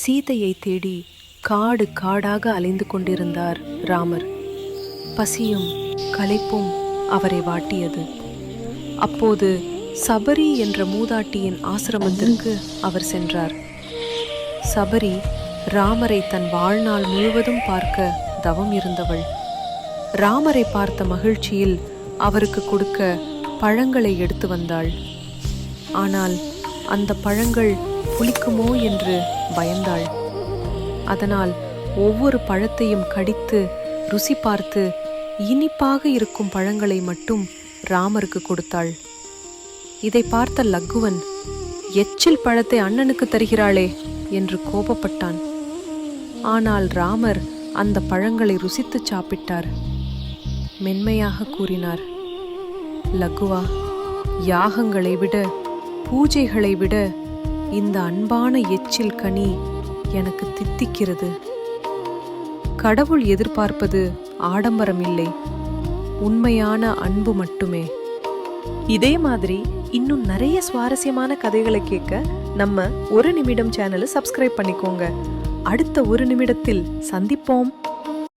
சீதையை தேடி காடு காடாக அலைந்து கொண்டிருந்தார் ராமர். பசியும் களைப்பும் அவரை வாட்டியது. அப்போது சபரி என்ற மூதாட்டியின் ஆசிரமத்திற்கு அவர் சென்றார். சபரி ராமரை தன் வாழ்நாள் முழுவதும் பார்க்க தவம் இருந்தவள். ராமரை பார்த்த மகிழ்ச்சியில் அவருக்கு கொடுக்க பழங்களை எடுத்து வந்தாள். ஆனால் அந்த பழங்கள் புளிக்குமோ என்று பயந்தாள். அதனால் ஒவ்வொரு பழத்தையும் கடித்து ருசி பார்த்து இனிப்பாக இருக்கும் பழங்களை மட்டும் ராமருக்கு கொடுத்தாள். இதை பார்த்த லக்குவன், எச்சில் பழத்தை அண்ணனுக்கு தருகிறாளே என்று கோபப்பட்டான். ஆனால் ராமர் அந்த பழங்களை ருசித்து சாப்பிட்டார். மென்மையாக கூறினார், லக்குவா, யாகங்களை விட பூஜைகளை விட இந்த அன்பான எச்சில் கனி எனக்கு தித்திக்கிறது. கடவுள் எதிர்பார்ப்பது ஆடம்பரம் இல்லை, உண்மையான அன்பு மட்டுமே. இதே மாதிரி இன்னும் நிறைய சுவாரஸ்யமான கதைகளை கேட்க நம்ம ஒரு நிமிடம் சேனலை சப்ஸ்கிரைப் பண்ணிக்கோங்க. அடுத்த ஒரு நிமிடத்தில் சந்திப்போம்.